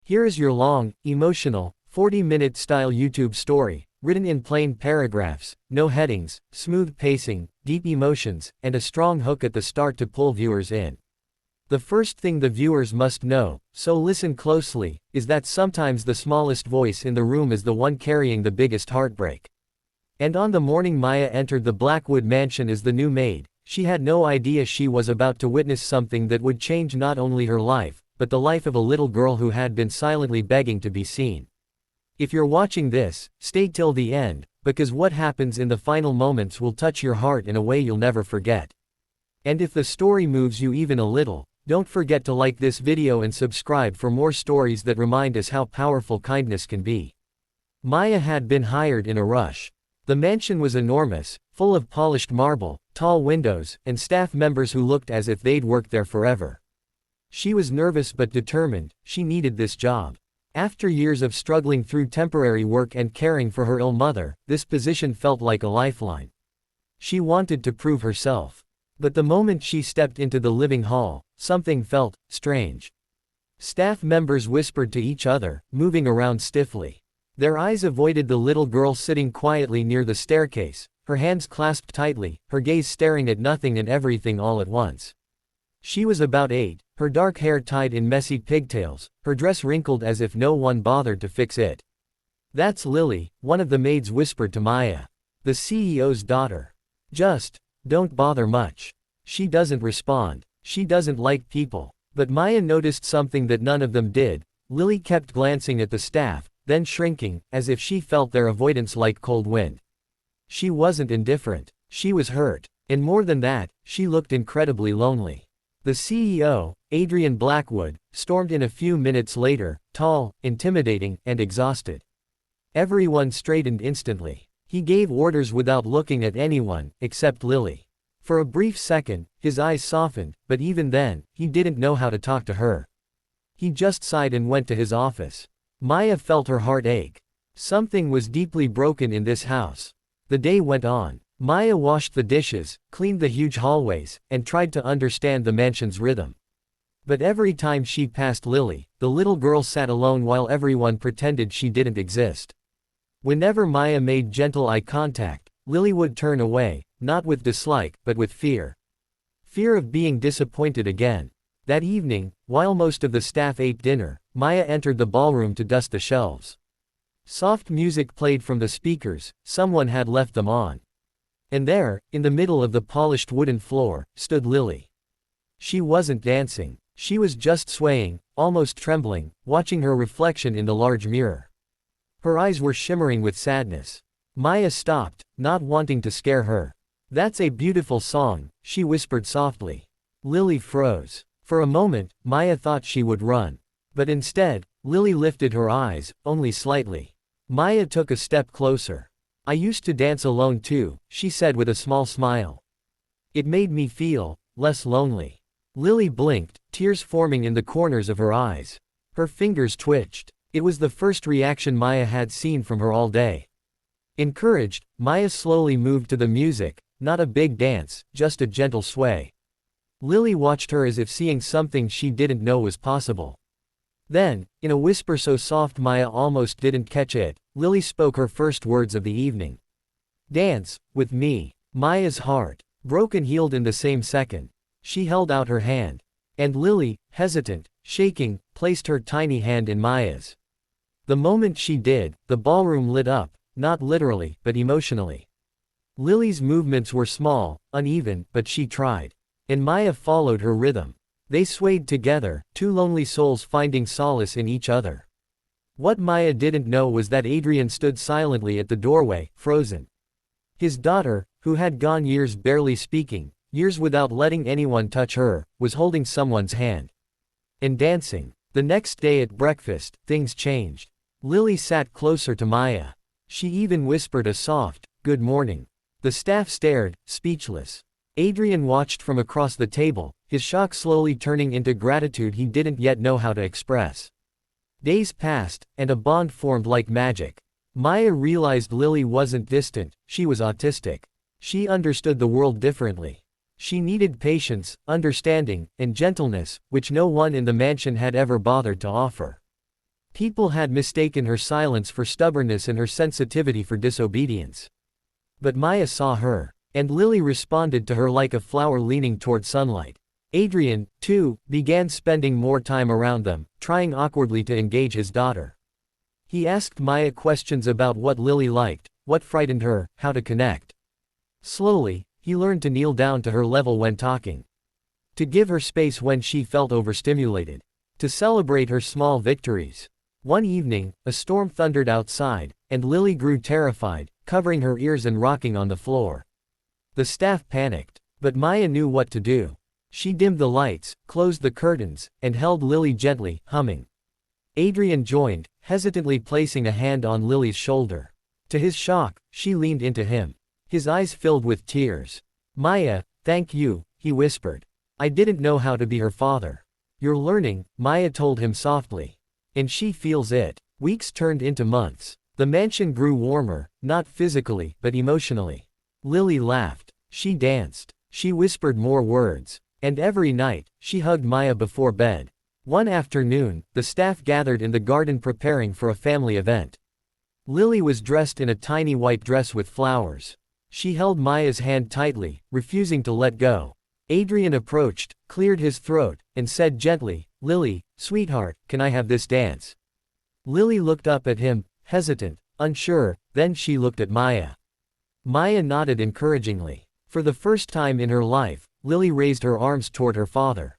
Here is your long, emotional, 40-minute style YouTube story, written in plain paragraphs, no headings, smooth pacing, deep emotions, and a strong hook at the start to pull viewers in. The first thing the viewers must know, so listen closely, is that sometimes the smallest voice in the room is the one carrying the biggest heartbreak. And on the morning Maya entered the Blackwood mansion as the new maid, she had no idea she was about to witness something that would change not only her life, but the life of a little girl who had been silently begging to be seen. If you're watching this, stay till the end, because what happens in the final moments will touch your heart in a way you'll never forget. And if the story moves you even a little, don't forget to like this video and subscribe for more stories that remind us how powerful kindness can be. Maya had been hired in a rush. The mansion was enormous, full of polished marble, tall windows, and staff members who looked as if they'd worked there forever. She was nervous but determined. She needed this job. After years of struggling through temporary work and caring for her ill mother, this position felt like a lifeline. She wanted to prove herself. But the moment she stepped into the living hall, something felt strange. Staff members whispered to each other, moving around stiffly. Their eyes avoided the little girl sitting quietly near the staircase, her hands clasped tightly, her gaze staring at nothing and everything all at once. She was about 8, her dark hair tied in messy pigtails, her dress wrinkled as if no one bothered to fix it. "That's Lily," one of the maids whispered to Maya. "The CEO's daughter. Just don't bother much. She doesn't respond. She doesn't like people." But Maya noticed something that none of them did. Lily kept glancing at the staff, then shrinking, as if she felt their avoidance like cold wind. She wasn't indifferent. She was hurt. And more than that, she looked incredibly lonely. The CEO, Adrian Blackwood, stormed in a few minutes later, tall, intimidating, and exhausted. Everyone straightened instantly. He gave orders without looking at anyone, except Lily. For a brief second, his eyes softened, but even then, he didn't know how to talk to her. He just sighed and went to his office. Maya felt her heart ache. Something was deeply broken in this house. The day went on. Maya washed the dishes, cleaned the huge hallways, and tried to understand the mansion's rhythm. But every time she passed Lily, the little girl sat alone while everyone pretended she didn't exist. Whenever Maya made gentle eye contact, Lily would turn away, not with dislike, but with fear. Fear of being disappointed again. That evening, while most of the staff ate dinner, Maya entered the ballroom to dust the shelves. Soft music played from the speakers, someone had left them on. And there, in the middle of the polished wooden floor, stood Lily. She wasn't dancing. She was just swaying, almost trembling, watching her reflection in the large mirror. Her eyes were shimmering with sadness. Maya stopped, not wanting to scare her. "That's a beautiful song," she whispered softly. Lily froze. For a moment, Maya thought she would run. But instead, Lily lifted her eyes, only slightly. Maya took a step closer. "I used to dance alone too," she said with a small smile. "It made me feel less lonely." Lily blinked, tears forming in the corners of her eyes. Her fingers twitched. It was the first reaction Maya had seen from her all day. Encouraged, Maya slowly moved to the music, not a big dance, just a gentle sway. Lily watched her as if seeing something she didn't know was possible. Then, in a whisper so soft Maya almost didn't catch it, Lily spoke her first words of the evening. "Dance with me." Maya's heart broke and healed in the same second. She held out her hand. And Lily, hesitant, shaking, placed her tiny hand in Maya's. The moment she did, the ballroom lit up, not literally, but emotionally. Lily's movements were small, uneven, but she tried. And Maya followed her rhythm. They swayed together, two lonely souls finding solace in each other. What Maya didn't know was that Adrian stood silently at the doorway, frozen. His daughter, who had gone years barely speaking, years without letting anyone touch her, was holding someone's hand. And dancing. The next day at breakfast, things changed. Lily sat closer to Maya. She even whispered a soft, "Good morning." The staff stared, speechless. Adrian watched from across the table, his shock slowly turning into gratitude he didn't yet know how to express. Days passed, and a bond formed like magic. Maya realized Lily wasn't distant, she was autistic. She understood the world differently. She needed patience, understanding, and gentleness, which no one in the mansion had ever bothered to offer. People had mistaken her silence for stubbornness and her sensitivity for disobedience. But Maya saw her, and Lily responded to her like a flower leaning toward sunlight. Adrian, too, began spending more time around them, trying awkwardly to engage his daughter. He asked Maya questions about what Lily liked, what frightened her, how to connect. Slowly, he learned to kneel down to her level when talking. To give her space when she felt overstimulated. To celebrate her small victories. One evening, a storm thundered outside, and Lily grew terrified, covering her ears and rocking on the floor. The staff panicked, but Maya knew what to do. She dimmed the lights, closed the curtains, and held Lily gently, humming. Adrian joined, hesitantly placing a hand on Lily's shoulder. To his shock, she leaned into him. His eyes filled with tears. "Maya, thank you," he whispered. "I didn't know how to be her father." "You're learning," Maya told him softly. "And she feels it." Weeks turned into months. The mansion grew warmer, not physically, but emotionally. Lily laughed. She danced. She whispered more words. And every night, she hugged Maya before bed. One afternoon, the staff gathered in the garden preparing for a family event. Lily was dressed in a tiny white dress with flowers. She held Maya's hand tightly, refusing to let go. Adrian approached, cleared his throat, and said gently, "Lily, sweetheart, can I have this dance?" Lily looked up at him, hesitant, unsure, then she looked at Maya. Maya nodded encouragingly. For the first time in her life, Lily raised her arms toward her father.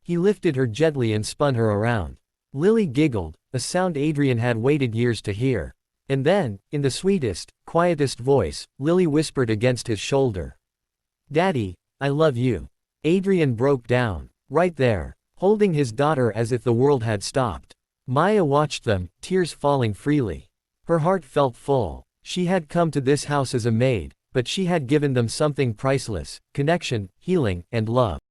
He lifted her gently and spun her around. Lily giggled, a sound Adrian had waited years to hear. And then, in the sweetest, quietest voice, Lily whispered against his shoulder. "Daddy, I love you." Adrian broke down, right there, holding his daughter as if the world had stopped. Maya watched them, tears falling freely. Her heart felt full. She had come to this house as a maid, but she had given them something priceless: connection, healing, and love.